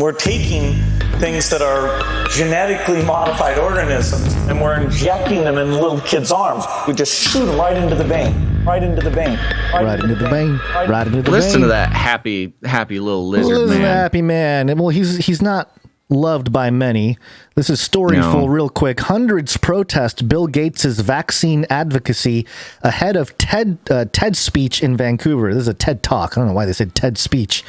We're taking things that are genetically modified organisms and we're injecting them in little kids' arms. We just shoot them right into the vein, right into the vein, right into the vein, right into the vein. Listen to that happy little lizard man. Happy man. And well, he's not loved by many. This is storyful real quick. Hundreds protest Bill Gates' vaccine advocacy ahead of TED speech in Vancouver. This is a TED Talk. I don't know why they said TED speech.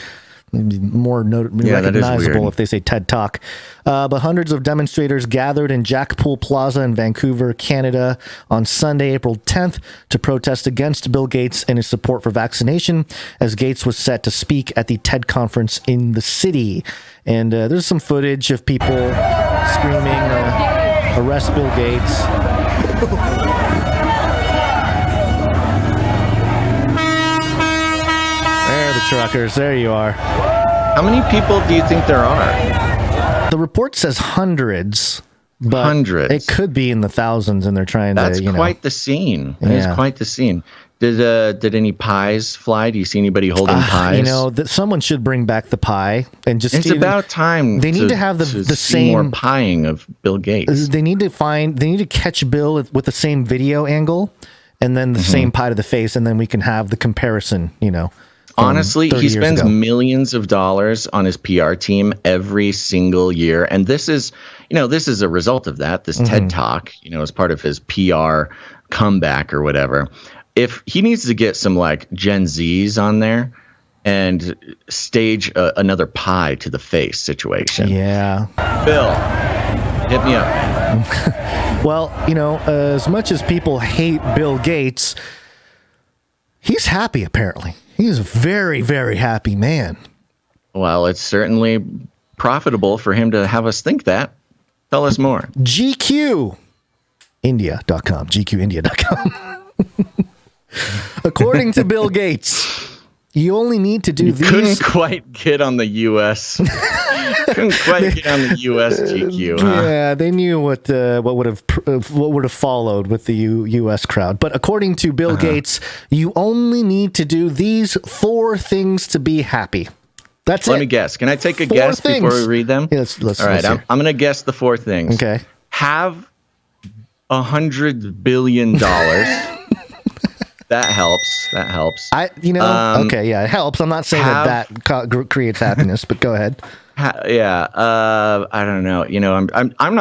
More recognizable if they say TED Talk. But hundreds of demonstrators gathered in Jackpool Plaza in Vancouver, Canada on Sunday, April 10th to protest against Bill Gates and his support for vaccination as Gates was set to speak at the TED conference in the city. And there's some footage of people screaming, arrest Bill Gates. Truckers, there you are. How many people do you think there are? The report says hundreds, but it could be in the thousands, and they're trying That's to, quite the scene. It is quite the scene. Did any pies fly? Do you see anybody holding pies? Someone should bring back the pie and just. It's about time. They need to have the same more pieing of Bill Gates. They need to catch Bill with the same video angle, and then the same pie to the face, and then we can have the comparison. Honestly, he spends millions of dollars on his PR team every single year. And this is a result of that, this TED Talk, as part of his PR comeback or whatever. If he needs to get some Gen Zs on there and stage another pie to the face situation. Yeah. Bill, hit me up, man. Well, as much as people hate Bill Gates, he's happy apparently. He's a very, very happy man. Well, it's certainly profitable for him to have us think that. Tell us more. GQindia.com. GQindia.com. According to Bill Gates, you only need to do these. Couldn't quite get on the U.S. Couldn't quite get on the U.S. GQ. Huh? Yeah, they knew what would have followed with the U.S. crowd. But according to Bill Gates, you only need to do these 4 things to be happy. That's Let me guess. Can I take a guess before we read them? Yeah, let's All right, I'm going to guess the 4 things. Okay. Have $100 billion. That helps. Okay, yeah, it helps. I'm not saying that creates happiness, but go ahead. I don't know. I'm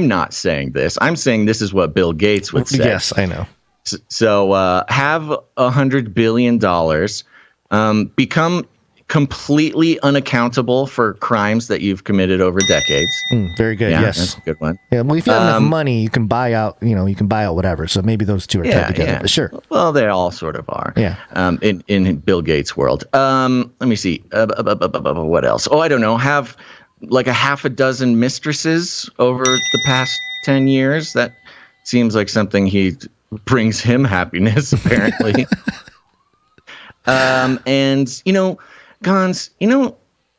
not saying this. I'm saying this is what Bill Gates would say. Yes, I know. So have $100 billion, become completely unaccountable for crimes that you've committed over decades. Very good. Yeah, yes, that's a good one. Yeah, well, if you have enough money, you can buy out. You can buy out whatever. So maybe those two are tied together. Yeah. But sure. Well, they all sort of are. Yeah. In Bill Gates' world. Let me see. What else? Oh, I don't know. Have like a half a dozen mistresses over the past 10 years. That seems like something he brings him happiness, apparently. And Gonz,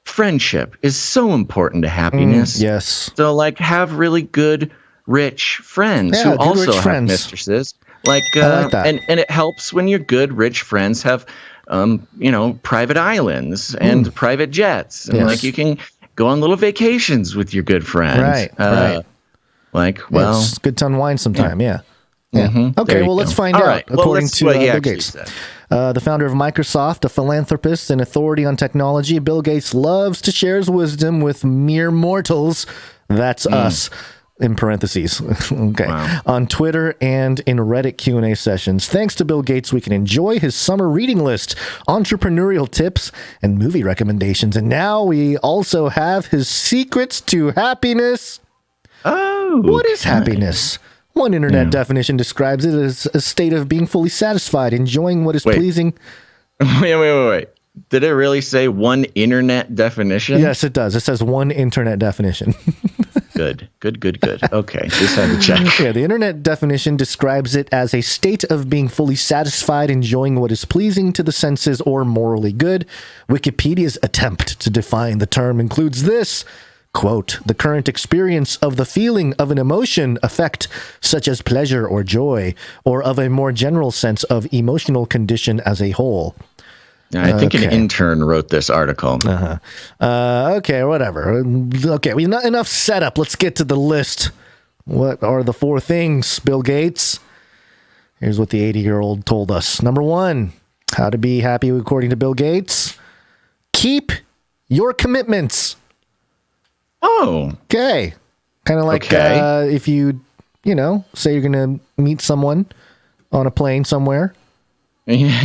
friendship is so important to happiness. Yes. So have really good, rich friends who also have mistresses. I like that. And it helps when your good, rich friends have, private islands and private jets. And you can go on little vacations with your good friends. Right. It's good to unwind sometime. Yeah. Okay, well, let's find out. Right. According to Bill Gates, said. The founder of Microsoft, a philanthropist and authority on technology, Bill Gates loves to share his wisdom with mere mortals. That's us, in parentheses. Okay. Wow. On Twitter and in Reddit Q&A sessions. Thanks to Bill Gates, we can enjoy his summer reading list, entrepreneurial tips, and movie recommendations. And now we also have his secrets to happiness. Oh, what is happiness? One internet definition describes it as a state of being fully satisfied, enjoying what is pleasing. Wait. Did it really say one internet definition? Yes, it does. It says one internet definition. Good. Okay, just had to check. Yeah, the internet definition describes it as a state of being fully satisfied, enjoying what is pleasing to the senses or morally good. Wikipedia's attempt to define the term includes this. Quote, the current experience of the feeling of an emotion, affect, such as pleasure or joy, or of a more general sense of emotional condition as a whole. I think an intern wrote this article. Okay, whatever. Okay, not enough setup. Let's get to the list. What are the 4 things, Bill Gates? Here's what the 80-year-old told us. Number 1, how to be happy according to Bill Gates. Keep your commitments. Oh. Okay. Kind of like if you say you're going to meet someone on a plane somewhere. Yeah.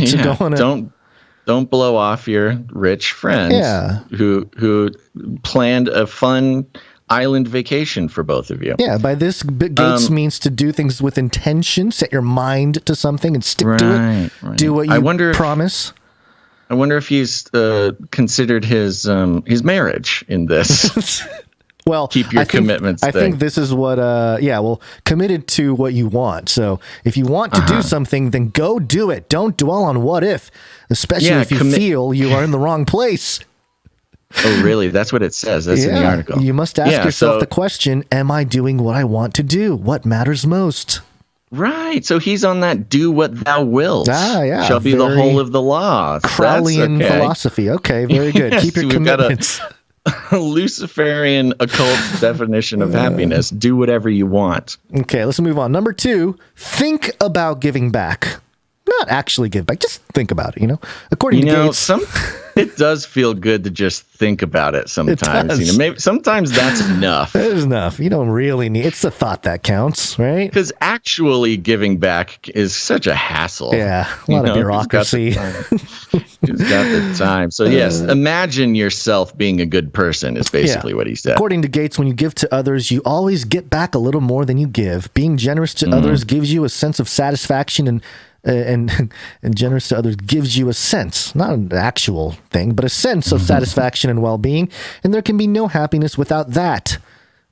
Don't blow off your rich friends who planned a fun island vacation for both of you. Yeah, by this, Gates means to do things with intention, set your mind to something and stick to it. Right. Do what you promise. I wonder if he's considered his marriage in this. Well, keep your commitments. I think this is what, committed to what you want. So if you want to do something, then go do it. Don't dwell on what if, especially if you feel you are in the wrong place. Oh, really? That's what it says. That's in the article. You must ask yourself the question, am I doing what I want to do? What matters most? Right. So he's on that do what thou wilt. Shall be the whole of the law. Crowleyan philosophy. Okay, very good. Yes, keep your commitments. A Luciferian occult definition of happiness. Do whatever you want. Okay, let's move on. Number 2, think about giving back. Not actually give back, just think about it, According to Gates, it does feel good to just think about it sometimes. Maybe sometimes that's enough. That is enough. You don't really need. It's the thought that counts, right? Because actually giving back is such a hassle. Yeah, a lot of bureaucracy. Who's got the time? So yes, imagine yourself being a good person is basically what he said. According to Gates, when you give to others, you always get back a little more than you give. Being generous to others gives you a sense of satisfaction and generous to others gives you a sense, not an actual thing, but a sense of satisfaction and well-being, and there can be no happiness without that.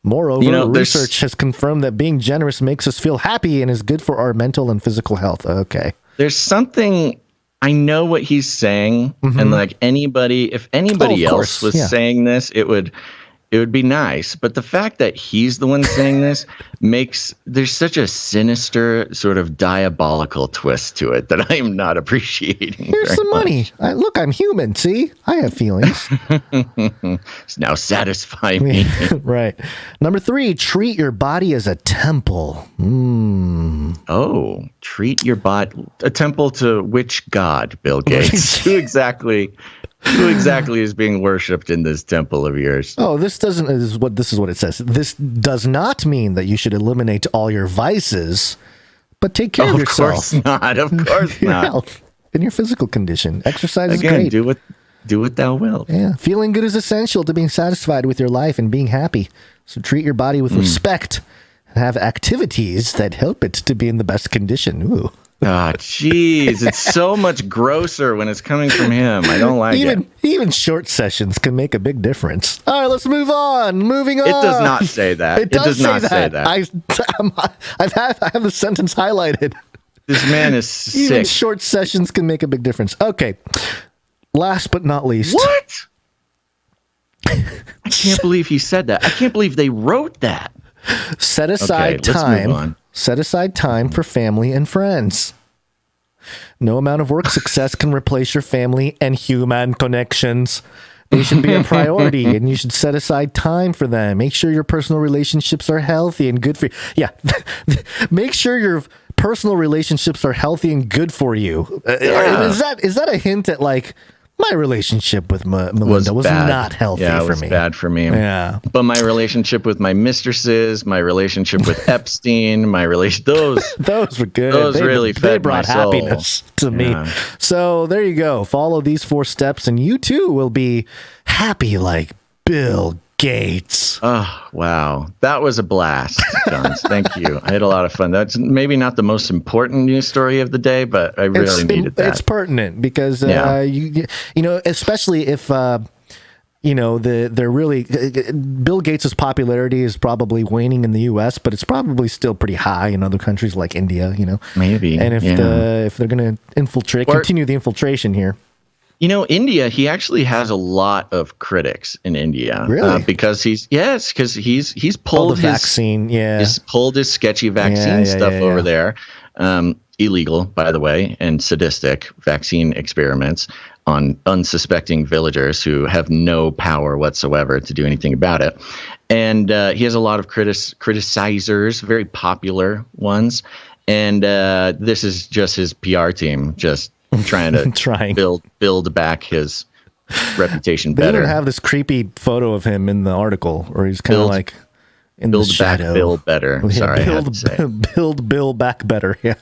Moreover, research has confirmed that being generous makes us feel happy and is good for our mental and physical health. Okay. There's something, I know what he's saying, and like if anybody else was saying this, it would be nice. But the fact that he's the one saying this there's such a sinister, sort of diabolical twist to it that I am not appreciating. Here's some money. Look, I'm human. See, I have feelings. Now satisfy me. Right. Number 3, treat your body as a temple. Oh, treat your body. A temple to which god, Bill Gates? Who exactly is being worshipped in this temple of yours? Oh, this is what it says. This does not mean that you should eliminate all your vices, but take care of yourself. Of course your not. Health and your physical condition. Exercise is great. Do what thou wilt. Yeah, feeling good is essential to being satisfied with your life and being happy. So treat your body with respect and have activities that help it to be in the best condition. Ooh. Ah, jeez, it's so much grosser when it's coming from him. I don't like it. Even short sessions can make a big difference. All right, let's move on. Moving on. It does not say that. It does not say that. I have the sentence highlighted. This man is sick. Even short sessions can make a big difference. Okay, last but not least. What? I can't believe he said that. I can't believe they wrote that. Set aside time. Set aside time for family and friends. No amount of work success can replace your family and human connections. They should be a priority, and you should set aside time for them. Make sure your personal relationships are healthy and good for you. Yeah, make sure your personal relationships are healthy and good for you. Is that a hint at like, my relationship with Melinda was not healthy for me. Yeah, it was bad for me. Yeah. But my relationship with my mistresses, my relationship with Epstein, those were good. They brought happiness to me. So there you go. Follow these 4 steps and you too will be happy like Bill Gates. Oh, wow. That was a blast, Gonz. Thank you. I had a lot of fun. That's maybe not the most important news story of the day, but I really needed that. It's pertinent because, especially if, they're really, Bill Gates' popularity is probably waning in the U.S., but it's probably still pretty high in other countries like India, Maybe. And if they're going to continue the infiltration here. India, he actually has a lot of critics in India. Really? Because he's pulled his vaccine, he's pulled his sketchy vaccine stuff over there. Illegal, by the way, and sadistic vaccine experiments. on unsuspecting villagers who have no power whatsoever to do anything about it. And he has a lot of criticizers, very popular ones. And this is just his PR team, just trying to build back his reputation better. They even have this creepy photo of him in the article, where he's kind of like in the shadow. Build back Bill better. Sorry, I had to say. Build Bill back better. Yeah.